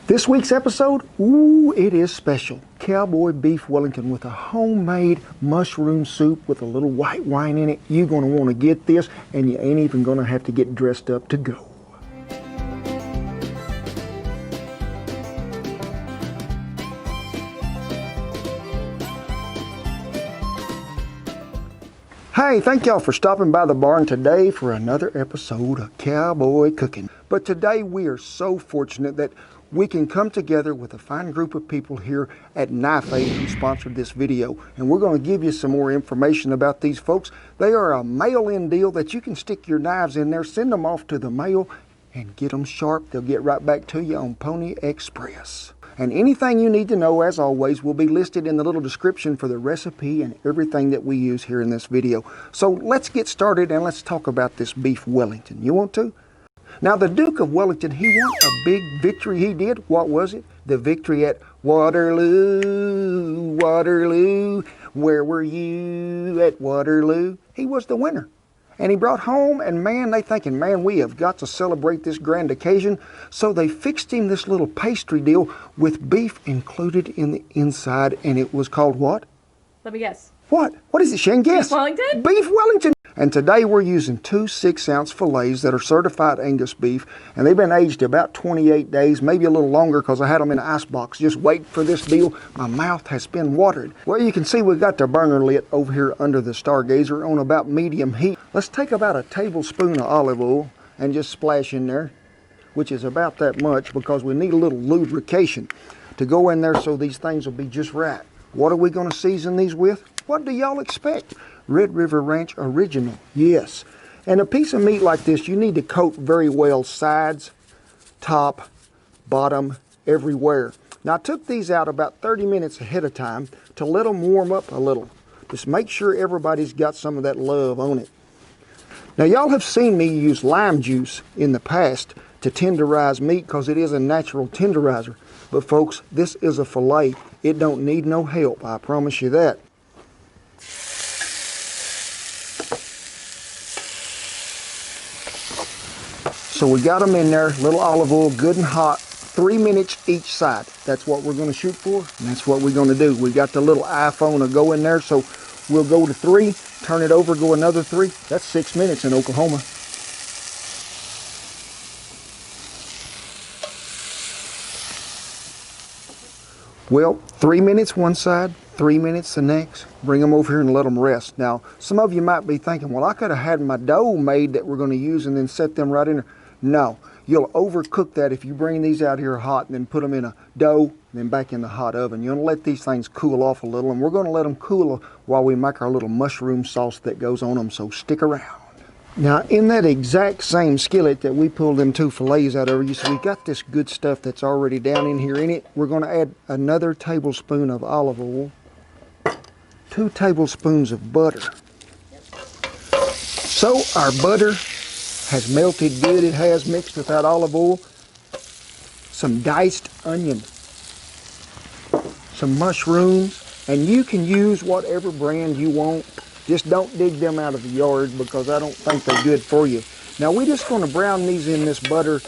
This week's episode, ooh, it is special. Cowboy beef Wellington with a homemade mushroom soup with a little white wine in it. You're going to want to get this, and you ain't even going to have to get dressed up to go. Hey, thank y'all for stopping by the barn today for another episode of Cowboy Cooking. But today we are so fortunate that we can come together with a fine group of people here at Knife Aid who sponsored this video. And we're going to give you some more information about these folks. They are a mail-in deal that you can stick your knives in there, send them off to the mail, and get them sharp. They'll get right back to you on Pony Express. And anything you need to know, as always, will be listed in the little description for the recipe and everything that we use here in this video. So let's get started and let's talk about this beef Wellington. You want to? Now, the Duke of Wellington, he won a big victory. He did. What was it? The victory at Waterloo, Waterloo. Where were you at Waterloo? He was the winner. And he brought home, and man, they thinking, man, we have got to celebrate this grand occasion. So they fixed him this little pastry deal with beef included in the inside, and it was called what? Let me guess. What? What is it, Shane? Guess. Beef Wellington? Beef Wellington. And today we're using 2 6-ounce fillets that are certified Angus beef, and they've been aged about 28 days, maybe a little longer because I had them in an ice box. Just wait for this deal. My mouth has been watered. Well, you can see we've got the burner lit over here under the Stargazer on about medium heat. Let's take about a tablespoon of olive oil and just splash in there, which is about that much because we need a little lubrication to go in there so these things will be just right. What are we going to season these with? What do y'all expect? Red River Ranch Original, yes. And a piece of meat like this, you need to coat very well, sides, top, bottom, everywhere. Now, I took these out about 30 minutes ahead of time to let them warm up a little. Just make sure everybody's got some of that love on it. Now, y'all have seen me use lime juice in the past to tenderize meat because it is a natural tenderizer. But folks, this is a fillet. It don't need no help, I promise you that. So we got them in there, little olive oil, good and hot, 3 minutes each side. That's what we're going to shoot for, and that's what we're going to do. We got the little iPhone to go in there, so we'll go to 3, turn it over, go another 3. That's 6 minutes in Oklahoma. Well, 3 minutes one side, 3 minutes the next. Bring them over here and let them rest. Now, some of you might be thinking, well, I could have had my dough made that we're going to use and then set them right in there. No, you'll overcook that if you bring these out here hot and then put them in a dough and then back in the hot oven. You're going to let these things cool off a little, and we're going to let them cool while we make our little mushroom sauce that goes on them, so stick around. Now, in that exact same skillet that we pulled them 2 fillets out of, you see we got this good stuff that's already down in here in it. We're going to add another tablespoon of olive oil, 2 tablespoons of butter. So our butter has melted good. It has mixed with that olive oil. Some diced onion, some mushrooms, and you can use whatever brand you want. Just don't dig them out of the yard because I don't think they're good for you. Now we're just going to brown these in this butter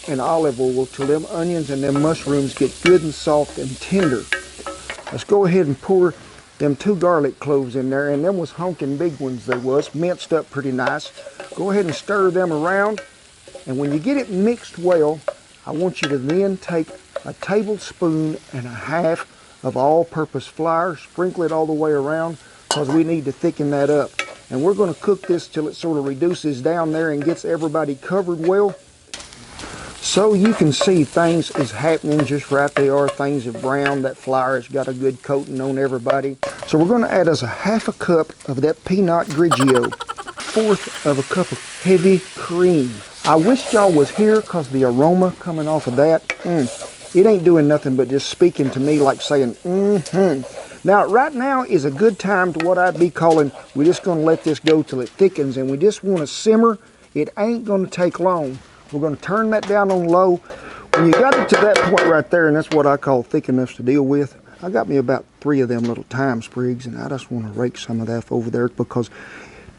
and olive oil till them onions and them mushrooms get good and soft and tender. Let's go ahead and pour them 2 garlic cloves in there, and them was honking big ones they was, minced up pretty nice. Go ahead and stir them around, and when you get it mixed well, I want you to then take a tablespoon and a half of all-purpose flour, sprinkle it all the way around because we need to thicken that up. And we're going to cook this till it sort of reduces down there and gets everybody covered well. So you can see things is happening just right. They are. Things have browned. That flour has got a good coating on everybody. So we're going to add us a half a cup of that peanut grigio, 1/4 of a cup of heavy cream. I wish y'all was here because the aroma coming off of that, it ain't doing nothing but just speaking to me like saying, Now, right now is a good time to what I'd be calling, we're just going to let this go till it thickens, and we just want to simmer. It ain't going to take long. We're going to turn that down on low. When you got it to that point right there, and that's what I call thick enough to deal with, I got me about 3 of them little thyme sprigs, and I just want to rake some of that over there because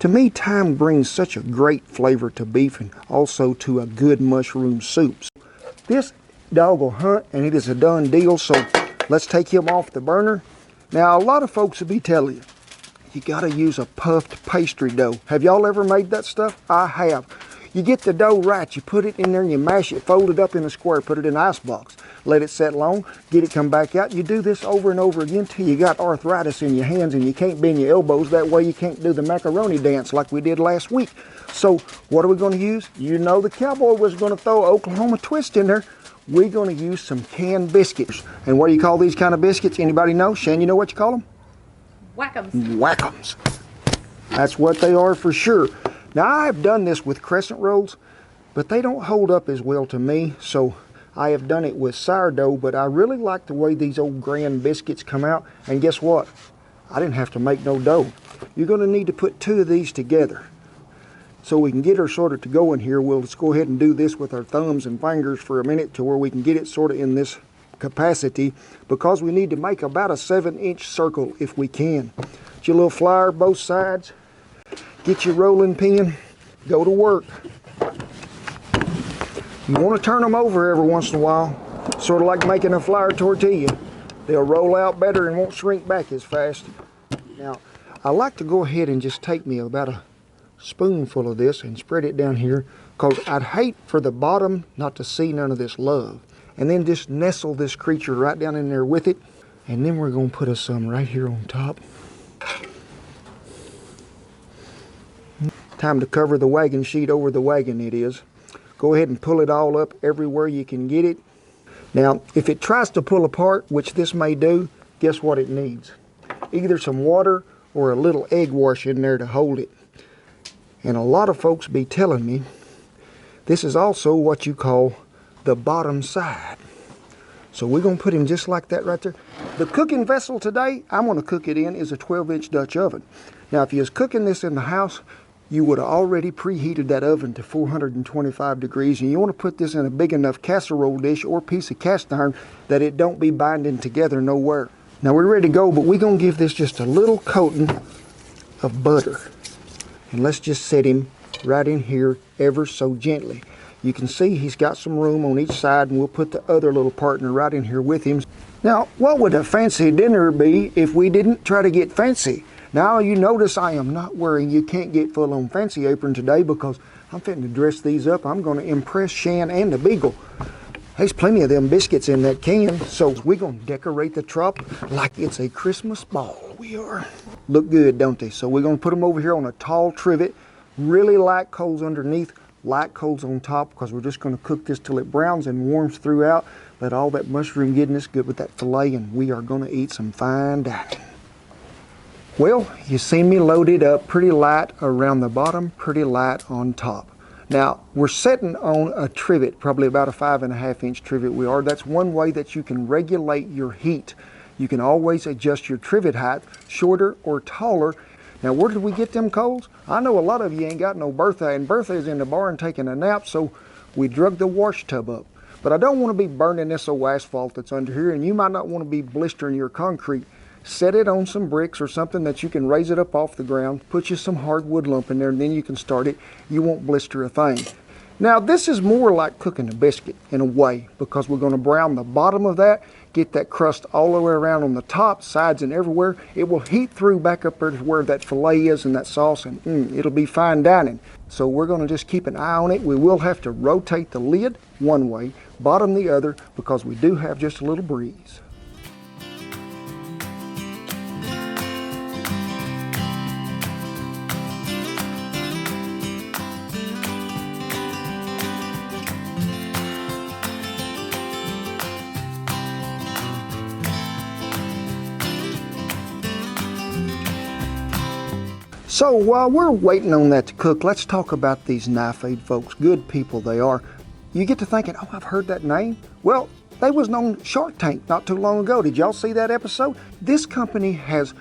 to me, thyme brings such a great flavor to beef and also to a good mushroom soup. This dog will hunt, and it is a done deal. So let's take him off the burner. Now, a lot of folks will be telling you, you gotta use a puffed pastry dough. Have y'all ever made that stuff? I have. You get the dough right, you put it in there and you mash it, fold it up in a square, put it in an ice box, let it set long, get it come back out. You do this over and over again till you got arthritis in your hands and you can't bend your elbows. That way you can't do the macaroni dance like we did last week. So what are we gonna use? You know the Cowboy was gonna throw Oklahoma twist in there. We're gonna use some canned biscuits. And what do you call these kind of biscuits? Anybody know? Shan, you know what you call them? Whack'ems. Whack'ems. That's what they are for sure. Now, I have done this with crescent rolls, but they don't hold up as well to me, so I have done it with sourdough, but I really like the way these old grand biscuits come out. And guess what? I didn't have to make no dough. You're going to need to put 2 of these together. So we can get her sort of to go in here. We'll just go ahead and do this with our thumbs and fingers for a minute to where we can get it sort of in this capacity, because we need to make about a 7-inch circle if we can. Get your little flour both sides. Get your rolling pin, go to work. You want to turn them over every once in a while, sort of like making a flour tortilla. They'll roll out better and won't shrink back as fast. Now, I like to go ahead and just take me about a spoonful of this and spread it down here, because I'd hate for the bottom not to see none of this love. And then just nestle this creature right down in there with it. And then we're going to put some right here on top. Time to cover the wagon sheet over the wagon it is. Go ahead and pull it all up everywhere you can get it. Now, if it tries to pull apart, which this may do, guess what it needs? Either some water or a little egg wash in there to hold it. And a lot of folks be telling me this is also what you call the bottom side. So we're going to put him just like that right there. The cooking vessel today I'm going to cook it in is a 12-inch Dutch oven. Now, if you was cooking this in the house, you would have already preheated that oven to 425 degrees, and you want to put this in a big enough casserole dish or piece of cast iron that it don't be binding together nowhere. Now we're ready to go, but we're going to give this just a little coating of butter. And let's just set him right in here ever so gently. You can see he's got some room on each side, and we'll put the other little partner right in here with him. Now, what would a fancy dinner be if we didn't try to get fancy? Now, you notice I am not wearing you can't get full on fancy apron today, because I'm fitting to dress these up. I'm going to impress Shan and the Beagle. There's plenty of them biscuits in that can, so we're going to decorate the trop like it's a Christmas ball. We are. Look good, don't they? So we're going to put them over here on a tall trivet. Really light coals underneath, light coals on top, because we're just going to cook this till it browns and warms throughout. Let all that mushroom goodness get with that filet, and we are going to eat some fine dining. Well, you see me loaded up pretty light around the bottom, pretty light on top. Now, we're sitting on a trivet, probably about a 5.5-inch trivet we are. That's one way that you can regulate your heat. You can always adjust your trivet height, shorter or taller. Now, where did we get them coals? I know a lot of you ain't got no Bertha, and Bertha's in the barn taking a nap, so we drug the wash tub up. But I don't want to be burning this old asphalt that's under here, and you might not want to be blistering your concrete. Set it on some bricks or something that you can raise it up off the ground. Put you some hardwood lump in there, and then you can start it. You won't blister a thing. Now, this is more like cooking a biscuit in a way, because we're going to brown the bottom of that, get that crust all the way around on the top, sides, and everywhere. It will heat through back up there to where that filet is and that sauce, and it'll be fine dining. So we're going to just keep an eye on it. We will have to rotate the lid one way, bottom the other, because we do have just a little breeze. So while we're waiting on that to cook, let's talk about these Knife Aid folks. Good people they are. You get to thinking, oh, I've heard that name. Well, they was on Shark Tank not too long ago. Did y'all see that episode? This company has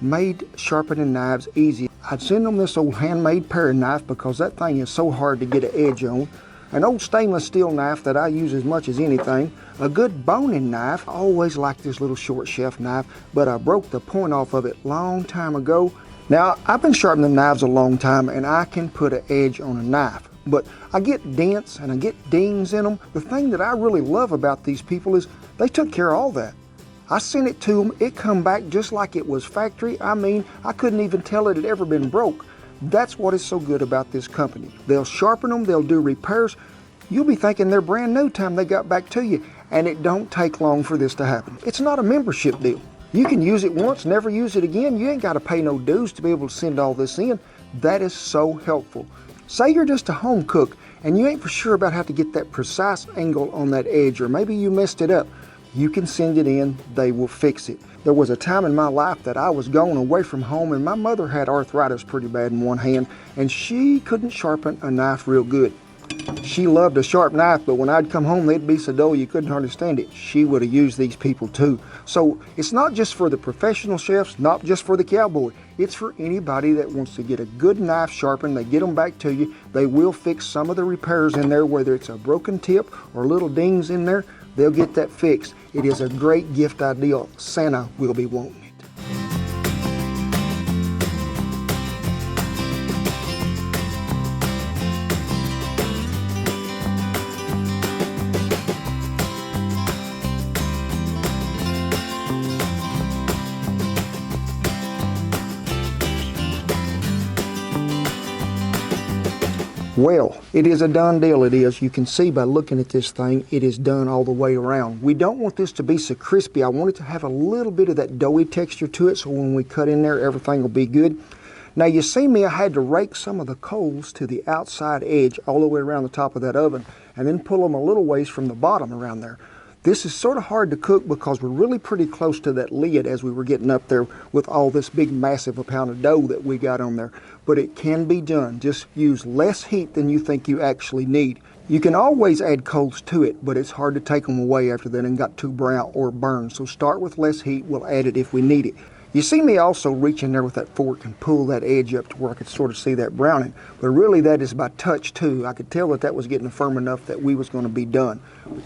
made sharpening knives easy. I'd send them this old handmade paring knife because that thing is so hard to get an edge on. An old stainless steel knife that I use as much as anything. A good boning knife. I always liked this little short chef knife, but I broke the point off of it long time ago. Now, I've been sharpening knives a long time, and I can put an edge on a knife. but I get dents and I get dings in them. The thing that I really love about these people is they took care of all that. I sent it to them, it come back just like it was factory. I mean, I couldn't even tell it had ever been broke. That's what is so good about this company. They'll sharpen them, they'll do repairs. You'll be thinking they're brand new time they got back to you, and it don't take long for this to happen. It's not a membership deal. You can use it once, never use it again. You ain't got to pay no dues to be able to send all this in. That is so helpful. Say you're just a home cook and you ain't for sure about how to get that precise angle on that edge, or maybe you messed it up. You can send it in, they will fix it. There was a time in my life that I was going away from home and my mother had arthritis pretty bad in one hand and she couldn't sharpen a knife real good. She loved a sharp knife, but when I'd come home they'd be so dull you couldn't hardly stand it. She would have used these people too. So it's not just for the professional chefs, not just for the Cowboy. It's for anybody that wants to get a good knife sharpened. They get them back to you. They will fix some of the repairs in there, whether it's a broken tip or little dings in there. They'll get that fixed. It is a great gift idea. Santa will be wanting it. Well, it is a done deal, it is. You can see by looking at this thing, it is done all the way around. We don't want this to be so crispy. I want it to have a little bit of that doughy texture to it, so when we cut in there, everything will be good. Now you see me, I had to rake some of the coals to the outside edge all the way around the top of that oven, and then pull them a little ways from the bottom around there. This is sort of hard to cook because we're really pretty close to that lid as we were getting up there with all this big massive amount of dough that we got on there. But it can be done. Just use less heat than you think you actually need. You can always add coals to it, but it's hard to take them away after that and got too brown or burned. So start with less heat. We'll add it if we need it. You see me also reach in there with that fork and pull that edge up to where I could sort of see that browning. But really that is by touch too. I could tell that that was getting firm enough that we was going to be done.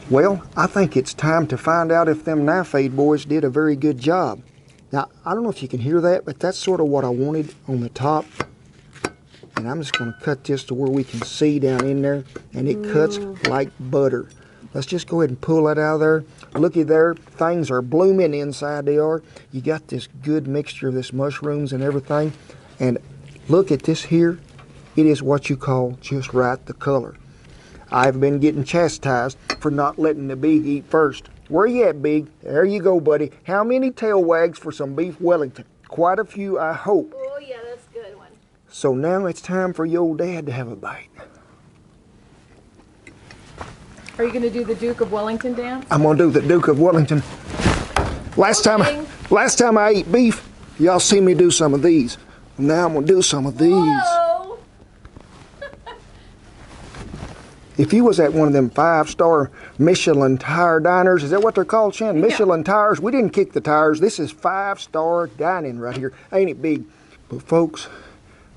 Well, I think it's time to find out if them knife aid boys did a very good job. Now, I don't know if you can hear that, but that's sort of what I wanted on the top. And I'm just going to cut this to where we can see down in there, and it cuts like butter. Let's just go ahead and pull that out of there. Looky there, things are blooming inside they are. You got this good mixture of this mushrooms and everything. And look at this here. It is what you call just right the color. I've been getting chastised for not letting the Big eat first. Where you at, Big? There you go, buddy. How many tail wags for some beef Wellington? Quite a few, I hope. Oh yeah, that's a good one. So now it's time for your old dad to have a bite. Are you going to do the Duke of Wellington dance? I'm going to do the Duke of Wellington. Last time I ate beef, y'all see me do some of these. Now I'm going to do some of these. Whoa. If you was at one of them 5-star Michelin tire diners, is that what they're called, Shan? Michelin tires? We didn't kick the tires. This is 5-star dining right here. Ain't it big? But folks,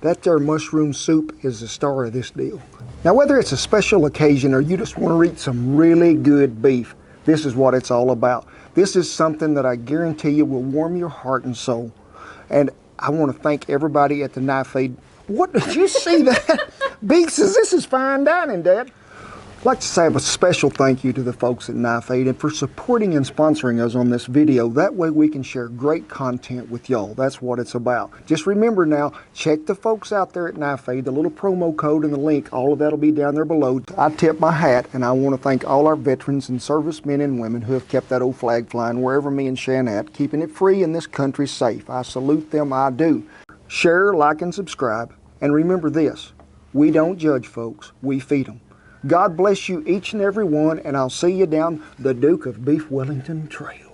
that there mushroom soup is the star of this deal. Now, whether it's a special occasion or you just want to eat some really good beef, this is what it's all about. This is something that I guarantee you will warm your heart and soul. And I want to thank everybody at the Knife Aid. What, did you see that? Big says, this is fine dining, Dad. I'd like to say a special thank you to the folks at Knife Aid and for supporting and sponsoring us on this video. That way we can share great content with y'all. That's what it's about. Just remember now, check the folks out there at Knife Aid. The little promo code and the link, all of that will be down there below. I tip my hat, and I want to thank all our veterans and servicemen and women who have kept that old flag flying wherever me and Shan at, keeping it free and this country safe. I salute them, I do. Share, like, and subscribe. And remember this, we don't judge folks, we feed them. God bless you each and every one, and I'll see you down the Duke of Beef Wellington Trail.